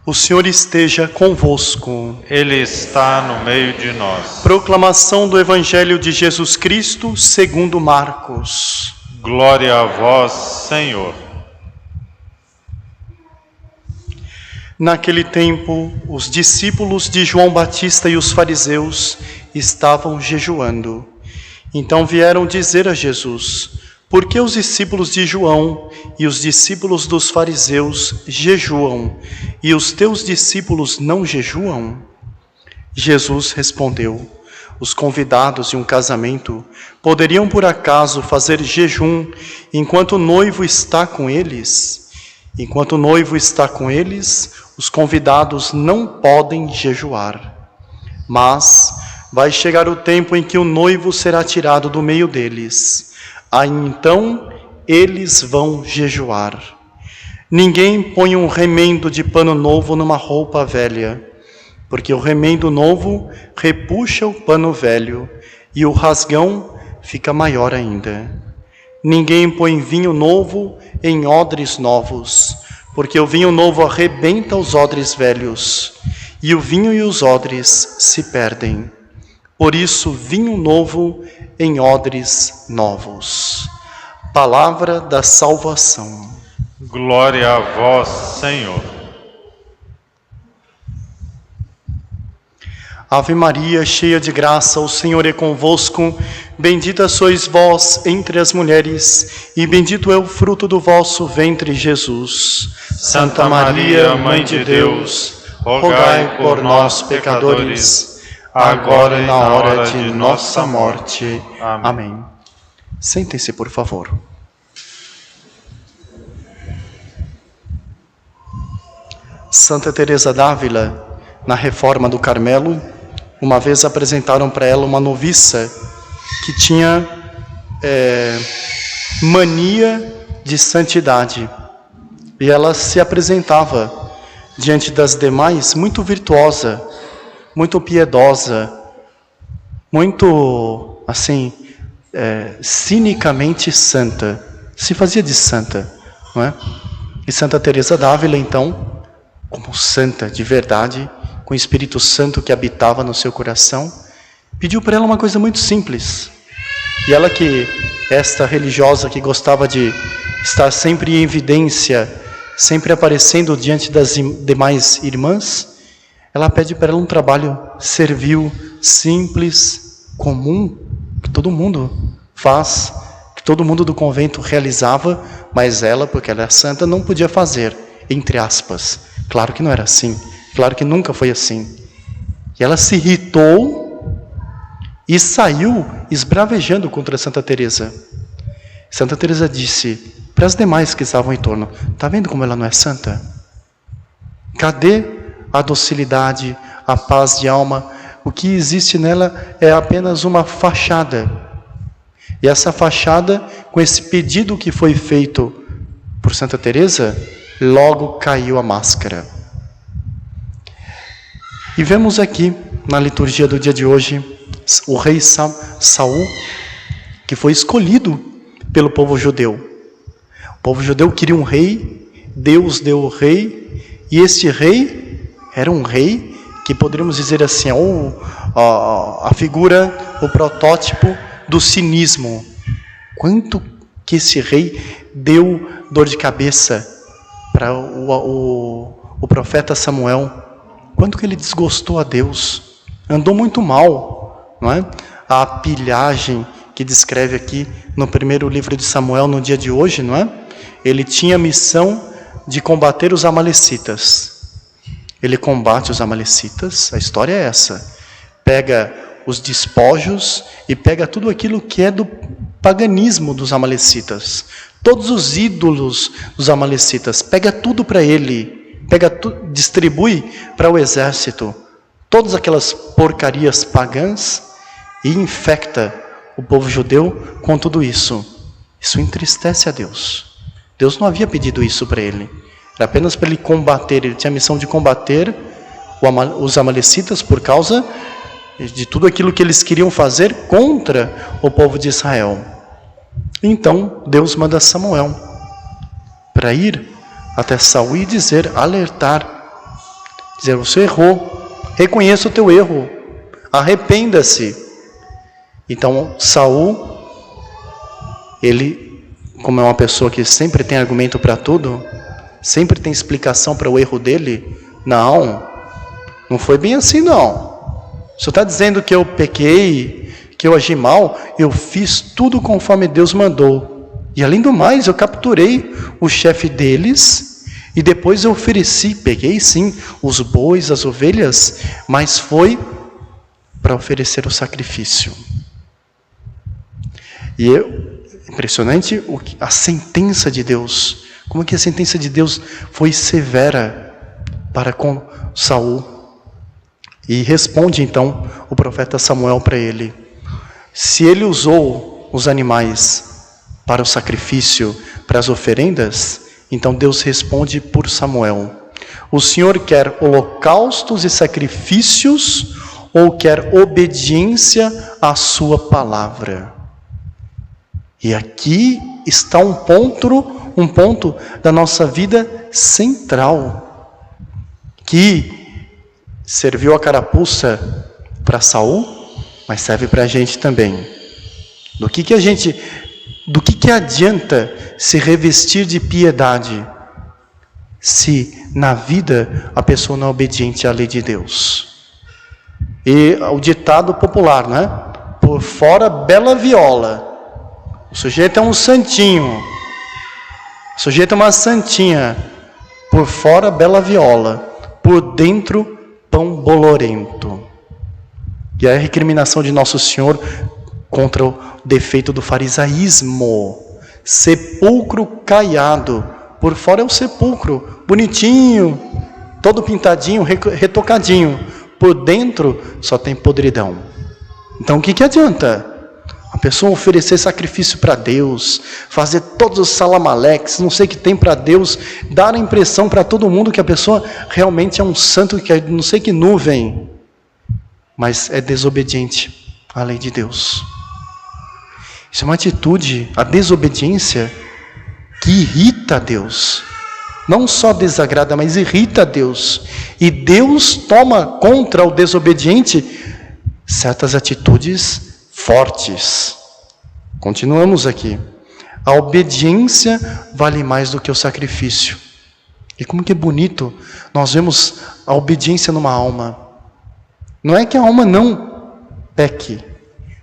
O Senhor esteja convosco. Ele está no meio de nós. Proclamação do Evangelho de Jesus Cristo segundo Marcos. Glória a vós, Senhor. Naquele tempo, os discípulos de João Batista e os fariseus estavam jejuando. Então vieram dizer a Jesus: por que os discípulos de João e os discípulos dos fariseus jejuam, e os teus discípulos não jejuam? Jesus respondeu: os convidados de um casamento poderiam por acaso fazer jejum enquanto o noivo está com eles? Enquanto o noivo está com eles, os convidados não podem jejuar. Mas vai chegar o tempo em que o noivo será tirado do meio deles. Aí então eles vão jejuar. Ninguém põe um remendo de pano novo numa roupa velha, porque o remendo novo repuxa o pano velho e o rasgão fica maior ainda. Ninguém põe vinho novo em odres novos, porque o vinho novo arrebenta os odres velhos, e o vinho e os odres se perdem. Por isso, vinho novo em odres novos. Palavra da salvação. Glória a vós, Senhor. Ave Maria, cheia de graça, o Senhor é convosco. Bendita sois vós entre as mulheres, e bendito é o fruto do vosso ventre, Jesus. Santa Maria, Mãe de Deus, rogai por nós, pecadores, agora e na hora de nossa morte. Amém. Sentem-se, por favor. Santa Teresa d'Ávila, na Reforma do Carmelo, uma vez apresentaram para ela uma noviça que tinha mania de santidade. E ela se apresentava diante das demais muito virtuosa, muito piedosa, muito, assim, cinicamente santa. Se fazia de santa, não é? E Santa Teresa d'Ávila, então, como santa de verdade, com o Espírito Santo que habitava no seu coração, pediu para ela uma coisa muito simples. E ela, que esta religiosa que gostava de estar sempre em evidência, sempre aparecendo diante das demais irmãs, ela pede para ela um trabalho servil, simples, comum, que todo mundo faz, que todo mundo do convento realizava, mas ela, porque ela é santa, não podia fazer, entre aspas. Claro que não era assim. Claro que nunca foi assim. E ela se irritou e saiu esbravejando contra Santa Teresa. Santa Teresa disse para as demais que estavam em torno: está vendo como ela não é santa? Cadê a docilidade, a paz de alma? O que existe nela é apenas uma fachada. E essa fachada, com esse pedido que foi feito por Santa Teresa, logo caiu a máscara. E vemos aqui, na liturgia do dia de hoje, o rei Saul, que foi escolhido pelo povo judeu. O povo judeu queria um rei, Deus deu o rei, e esse rei era um rei que poderíamos dizer assim, a figura, o protótipo do cinismo. Quanto que esse rei deu dor de cabeça para o profeta Samuel. Quanto que ele desgostou a Deus, andou muito mal, não é? A pilhagem que descreve aqui no primeiro livro de Samuel, no dia de hoje, não é? Ele tinha a missão de combater os amalecitas. Ele combate os amalecitas, a história é essa. Pega os despojos e pega tudo aquilo que é do paganismo dos amalecitas. Todos os ídolos dos amalecitas, pega tudo para ele. Distribui para o exército todas aquelas porcarias pagãs e infecta o povo judeu com tudo isso. Isso entristece a Deus. Deus não havia pedido isso para ele. Era apenas para ele combater. Ele tinha a missão de combater os amalecitas por causa de tudo aquilo que eles queriam fazer contra o povo de Israel. Então Deus manda Samuel para ir até Saul e dizer, alertar Dizer, você errou, reconheça o teu erro, arrependa-se. Então Saul, ele, como é uma pessoa que sempre tem argumento para tudo, sempre tem explicação para o erro dele, não foi bem assim não. O senhor está dizendo que eu pequei, que eu agi mal, eu fiz tudo conforme Deus mandou. E além do mais, eu capturei o chefe deles e depois eu ofereci, peguei sim, os bois, as ovelhas, mas foi para oferecer o sacrifício. E impressionante a sentença de Deus. Como que a sentença de Deus foi severa para com Saul. E responde então o profeta Samuel para ele. Se ele usou os animais para o sacrifício, para as oferendas, então Deus responde por Samuel. O Senhor quer holocaustos e sacrifícios ou quer obediência à sua palavra? E aqui está um ponto da nossa vida central, que serviu a carapuça para Saul, mas serve para a gente também. Do que adianta se revestir de piedade, se na vida a pessoa não é obediente à lei de Deus? E o ditado popular, né? Por fora, bela viola. O sujeito é um santinho. O sujeito é uma santinha. Por fora, bela viola. Por dentro, pão bolorento. E a recriminação de Nosso Senhor contra o defeito do farisaísmo. Sepulcro caiado. Por fora é o sepulcro, bonitinho, todo pintadinho, retocadinho. Por dentro só tem podridão. Então o que adianta? A pessoa oferecer sacrifício para Deus, fazer todos os salamaleques, não sei o que tem para Deus, dar a impressão para todo mundo que a pessoa realmente é um santo, que é não sei que nuvem, mas é desobediente à lei de Deus. Isso é uma atitude, a desobediência, que irrita a Deus. Não só desagrada, mas irrita a Deus. E Deus toma contra o desobediente certas atitudes fortes. Continuamos aqui. A obediência vale mais do que o sacrifício. E como que é bonito nós vemos a obediência numa alma. Não é que a alma não peque,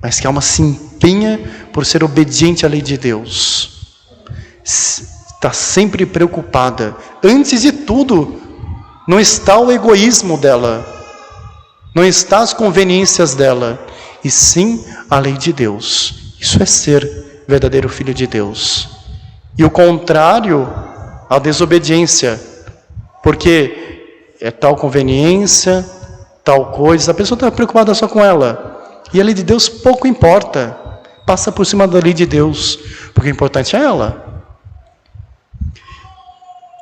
mas que a alma se empenha por ser obediente à lei de Deus. Está sempre preocupada. Antes de tudo, não está o egoísmo dela, não está as conveniências dela, e sim a lei de Deus. Isso é ser verdadeiro filho de Deus. E o contrário, a desobediência, porque é tal conveniência, tal coisa, a pessoa está preocupada só com ela, e a lei de Deus pouco importa, passa por cima da lei de Deus, porque o importante é ela.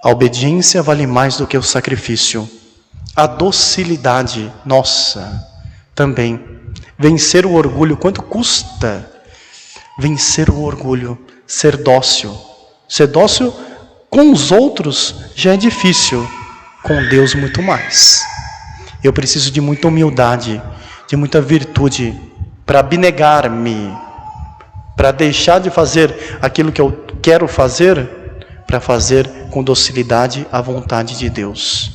A obediência vale mais do que o sacrifício. A docilidade, nossa, também. Vencer o orgulho, quanto custa vencer o orgulho? Ser dócil. Ser dócil com os outros já é difícil, com Deus muito mais. Eu preciso de muita humildade, de muita virtude, para abnegar-me, para deixar de fazer aquilo que eu quero fazer, para fazer com docilidade a vontade de Deus.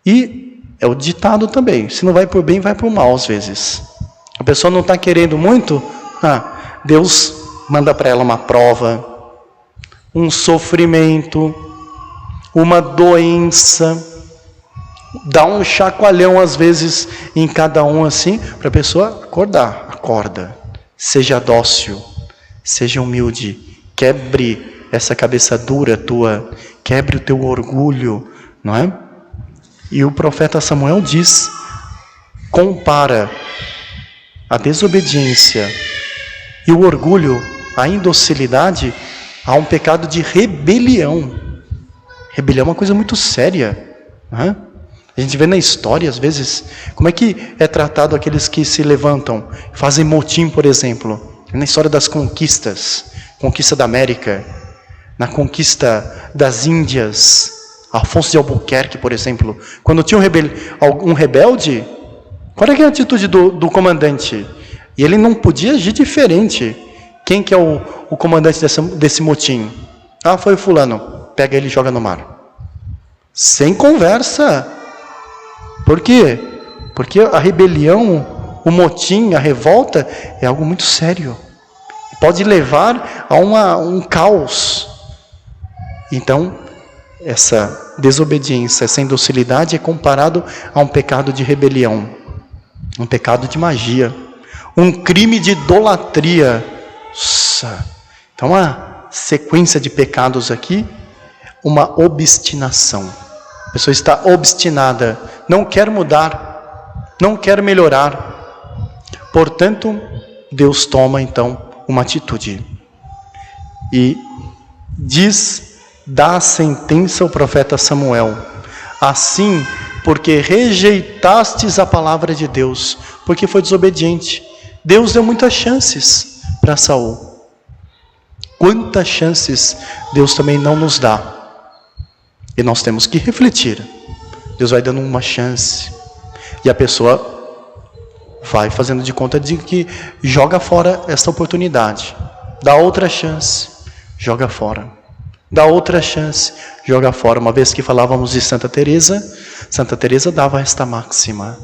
E é o ditado também, se não vai por bem, vai por mal às vezes. A pessoa não está querendo muito, Deus manda para ela uma prova, um sofrimento, uma doença, dá um chacoalhão às vezes em cada um assim, para a pessoa acordar. Acorda, seja dócil, seja humilde, quebre essa cabeça dura tua, quebre o teu orgulho, não é? E o profeta Samuel diz, compara a desobediência e o orgulho, a indocilidade, a um pecado de rebelião. Rebelião é uma coisa muito séria, não é? A gente vê na história, às vezes, como é que é tratado aqueles que se levantam, fazem motim, por exemplo, na história das conquistas, conquista da América, na conquista das Índias, Afonso de Albuquerque, por exemplo, quando tinha um rebelde, qual era a atitude do comandante? E ele não podia agir diferente. Quem que é o comandante desse motim? Ah, foi o fulano. Pega ele e joga no mar. Sem conversa. Por quê? Porque a rebelião, o motim, a revolta é algo muito sério. Pode levar a um caos. Então, essa desobediência, essa indocilidade é comparado a um pecado de rebelião, um pecado de magia, um crime de idolatria. Então, uma sequência de pecados aqui, uma obstinação. A pessoa está obstinada, não quer mudar, não quer melhorar. Portanto, Deus toma então uma atitude. E dá a sentença ao profeta Samuel: assim, porque rejeitastes a palavra de Deus, porque foi desobediente. Deus deu muitas chances para Saul. Quantas chances Deus também não nos dá. E nós temos que refletir. Deus vai dando uma chance. E a pessoa vai fazendo de conta de que joga fora essa oportunidade. Dá outra chance, joga fora. Dá outra chance, joga fora. Uma vez que falávamos de Santa Teresa dava esta máxima.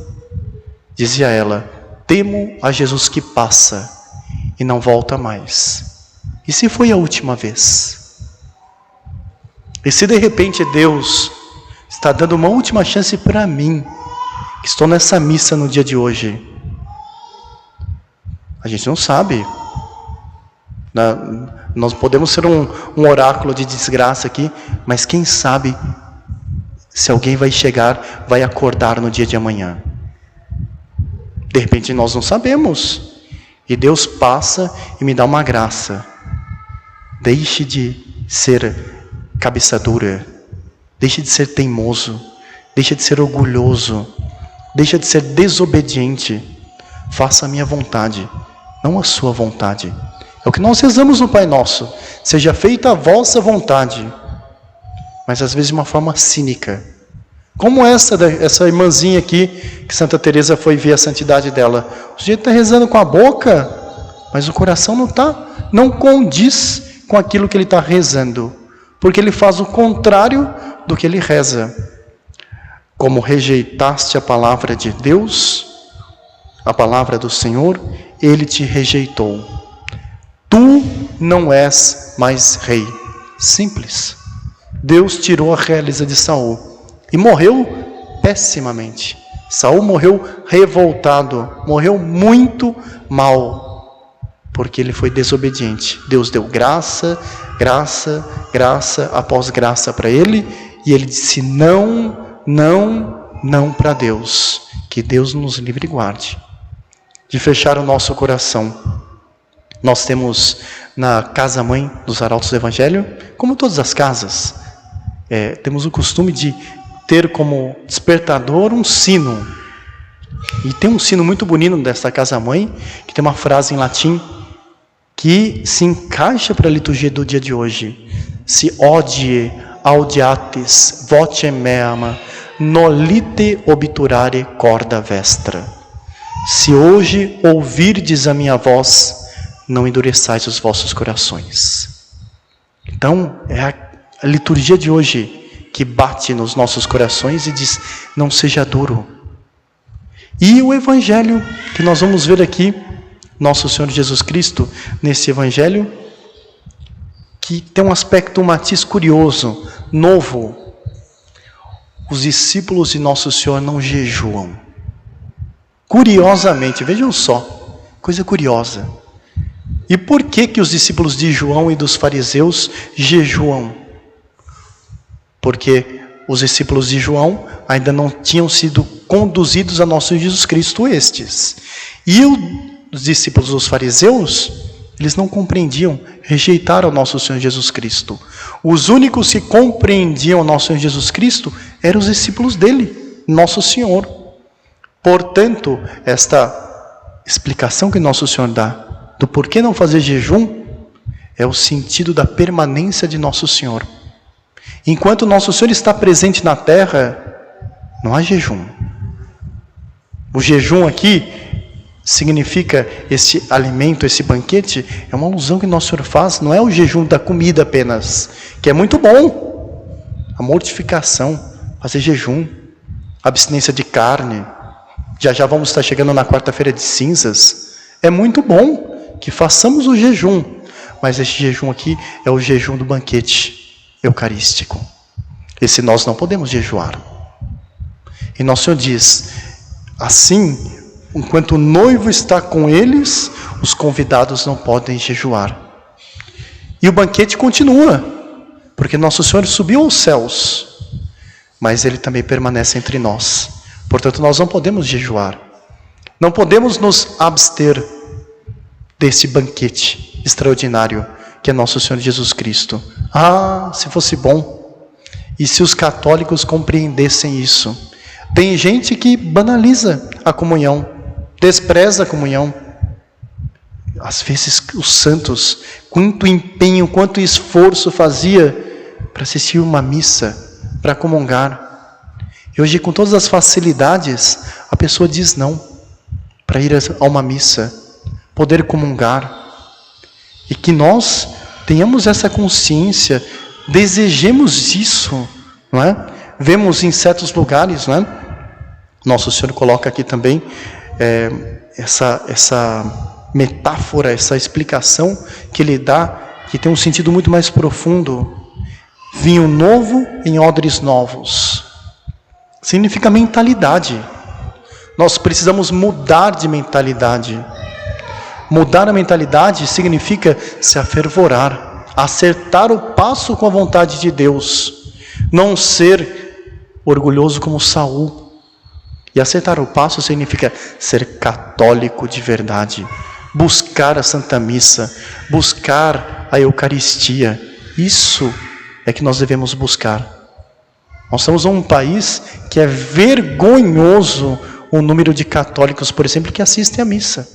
Dizia ela: temo a Jesus que passa e não volta mais. E se foi a última vez? E se de repente Deus está dando uma última chance para mim, que estou nessa missa no dia de hoje? A gente não sabe. Nós podemos ser um oráculo de desgraça aqui, mas quem sabe se alguém vai chegar, vai acordar no dia de amanhã. De repente nós não sabemos. E Deus passa e me dá uma graça. Deixe de ser cabeça dura. Deixe de ser teimoso. Deixe de ser orgulhoso. Deixe de ser desobediente. Faça a minha vontade, não a sua vontade. É o que nós rezamos no Pai Nosso. Seja feita a vossa vontade. Mas às vezes de uma forma cínica. Como essa irmãzinha aqui, que Santa Teresa foi ver a santidade dela. O sujeito está rezando com a boca, mas o coração não condiz com aquilo que ele está rezando. Porque ele faz o contrário do que ele reza. Como rejeitaste a palavra de Deus, a palavra do Senhor, Ele te rejeitou. Tu não és mais rei. Simples. Deus tirou a realeza de Saul. E morreu pessimamente. Saul morreu revoltado. Morreu muito mal. Porque ele foi desobediente. Deus deu graça, graça, graça após graça para ele. E ele disse não para Deus. Que Deus nos livre e guarde de fechar o nosso coração. Nós temos na casa-mãe dos Arautos do Evangelho, como todas as casas, temos o costume de ter como despertador um sino. E tem um sino muito bonito desta casa-mãe, que tem uma frase em latim que se encaixa para a liturgia do dia de hoje. Se odie audiates voce meam, nolite obturare corda vestra. Se hoje ouvirdes a minha voz, não endureçais os vossos corações. Então, é a liturgia de hoje que bate nos nossos corações e diz, não seja duro. E o Evangelho, que nós vamos ver aqui, nosso Senhor Jesus Cristo, nesse Evangelho, que tem um aspecto, um matiz curioso, novo. Os discípulos de Nosso Senhor não jejuam. Curiosamente, vejam só, coisa curiosa. E por que os discípulos de João e dos fariseus jejuam? Porque os discípulos de João ainda não tinham sido conduzidos a nosso Jesus Cristo estes. E os discípulos dos fariseus, eles não compreendiam, rejeitaram o nosso Senhor Jesus Cristo. Os únicos que compreendiam o nosso Senhor Jesus Cristo eram os discípulos dele, nosso Senhor. Portanto, esta explicação que nosso Senhor dá do porquê não fazer jejum é o sentido da permanência de nosso Senhor. Enquanto Nosso Senhor está presente na terra, não há jejum. O jejum aqui significa esse alimento, esse banquete, é uma alusão que Nosso Senhor faz, não é o jejum da comida apenas, que é muito bom. A mortificação, fazer jejum, abstinência de carne. Já vamos estar chegando na quarta-feira de cinzas. É muito bom que façamos o jejum, mas esse jejum aqui é o jejum do banquete eucarístico. Esse nós não podemos jejuar. E Nosso Senhor diz, assim, enquanto o noivo está com eles, os convidados não podem jejuar. E o banquete continua, porque Nosso Senhor subiu aos céus, mas Ele também permanece entre nós. Portanto, nós não podemos jejuar. Não podemos nos abster desse banquete extraordinário que é Nosso Senhor Jesus Cristo. Ah, se fosse bom! E se os católicos compreendessem isso? Tem gente que banaliza a comunhão, despreza a comunhão. Às vezes os santos, quanto empenho, quanto esforço fazia para assistir uma missa, para comungar. E hoje, com todas as facilidades, a pessoa diz não para ir a uma missa, poder comungar. E que nós tenhamos essa consciência, desejemos isso, não é? Vemos em certos lugares, não é? Nosso Senhor coloca aqui também essa metáfora, essa explicação que Ele dá, que tem um sentido muito mais profundo. Vinho novo em odres novos. Significa mentalidade. Nós precisamos mudar de mentalidade. Mudar a mentalidade significa se afervorar, acertar o passo com a vontade de Deus. Não ser orgulhoso como Saul. E acertar o passo significa ser católico de verdade. Buscar a Santa Missa, buscar a Eucaristia. Isso é que nós devemos buscar. Nós estamos num país que é vergonhoso o número de católicos, por exemplo, que assistem à missa.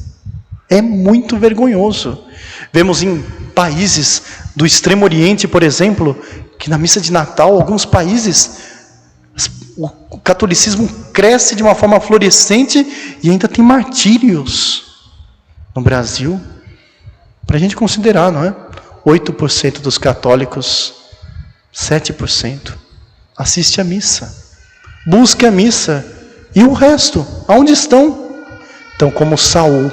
É muito vergonhoso. Vemos em países do Extremo Oriente, por exemplo, que na missa de Natal, alguns países, o catolicismo cresce de uma forma florescente e ainda tem martírios. No Brasil, para a gente considerar, não é? 8% dos católicos, 7% assiste à missa, busca a missa. E o resto, aonde estão? Estão como Saul,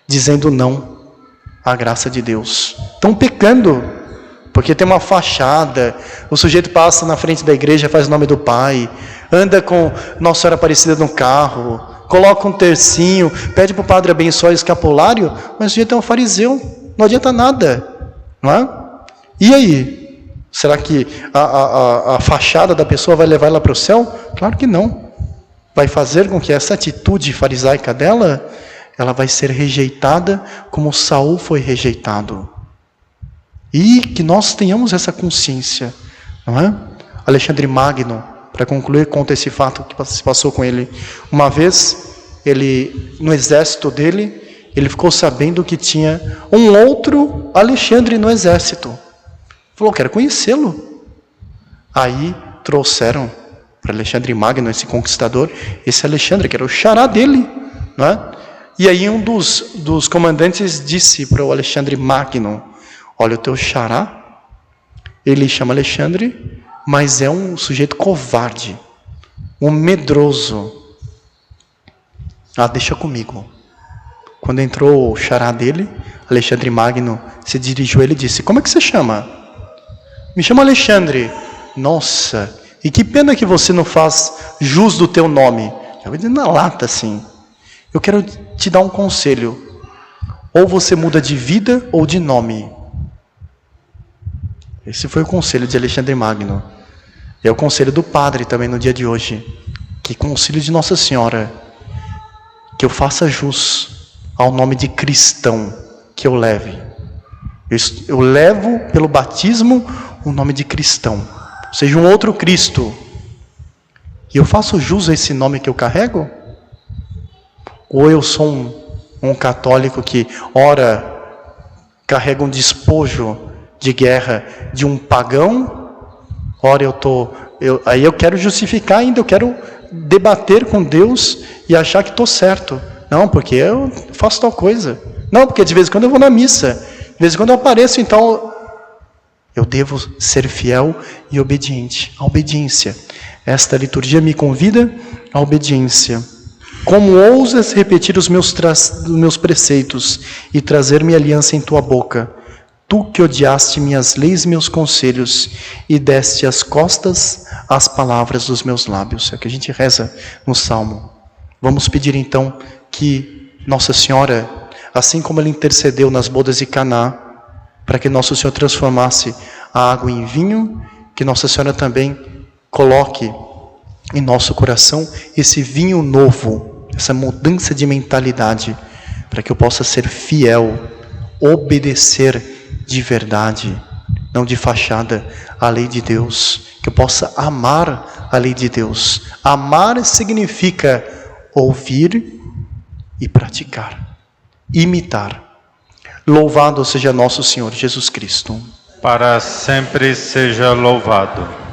dizendo não à graça de Deus. Estão pecando, porque tem uma fachada, o sujeito passa na frente da igreja, faz o nome do Pai, anda com Nossa Senhora Aparecida no carro, coloca um tercinho, pede para o padre abençoar o escapulário, mas o sujeito é um fariseu, não adianta nada, não é? E aí? Será que a fachada da pessoa vai levar ela para o céu? Claro que não. Vai fazer com que essa atitude farisaica dela, ela vai ser rejeitada como Saul foi rejeitado. E que nós tenhamos essa consciência, não é? Alexandre Magno, para concluir, conta esse fato que se passou com ele. Uma vez, ele, no exército dele, ele ficou sabendo que tinha um outro Alexandre no exército. Falou, quero conhecê-lo. Aí trouxeram para Alexandre Magno, esse conquistador, esse Alexandre, que era o xará dele, não é? E aí um dos comandantes disse para o Alexandre Magno, olha, o teu xará, ele chama Alexandre, mas é um sujeito covarde, um medroso. Ah, deixa comigo. Quando entrou o xará dele, Alexandre Magno se dirigiu a ele e disse, como é que você chama? Me chama Alexandre. Nossa, e que pena que você não faz jus do teu nome. Eu vou dizer na lata assim. Eu quero te dar um conselho. Ou você muda de vida ou de nome. Esse foi o conselho de Alexandre Magno. É o conselho do padre também no dia de hoje. Que conselho de Nossa Senhora. Que eu faça jus ao nome de cristão que eu leve. Eu levo pelo batismo o nome de cristão. Ou seja, um outro Cristo. E eu faço jus a esse nome que eu carrego? Ou eu sou um católico que, ora, carrega um despojo de guerra de um pagão, ora aí eu quero justificar ainda, eu quero debater com Deus e achar que estou certo. Não, porque eu faço tal coisa. Não, porque de vez em quando eu vou na missa, de vez em quando eu apareço, então eu devo ser fiel e obediente. A obediência. Esta liturgia me convida à obediência. Como ousas repetir os meus preceitos e trazer-me aliança em tua boca? Tu que odiaste minhas leis e meus conselhos e deste as costas às palavras dos meus lábios. É o que a gente reza no Salmo. Vamos pedir então que Nossa Senhora, assim como ela intercedeu nas bodas de Caná, para que Nosso Senhor transformasse a água em vinho, que Nossa Senhora também coloque em nosso coração esse vinho novo, essa mudança de mentalidade, para que eu possa ser fiel, obedecer de verdade, não de fachada, à lei de Deus, que eu possa amar a lei de Deus. Amar significa ouvir e praticar, imitar. Louvado seja nosso Senhor Jesus Cristo. Para sempre seja louvado.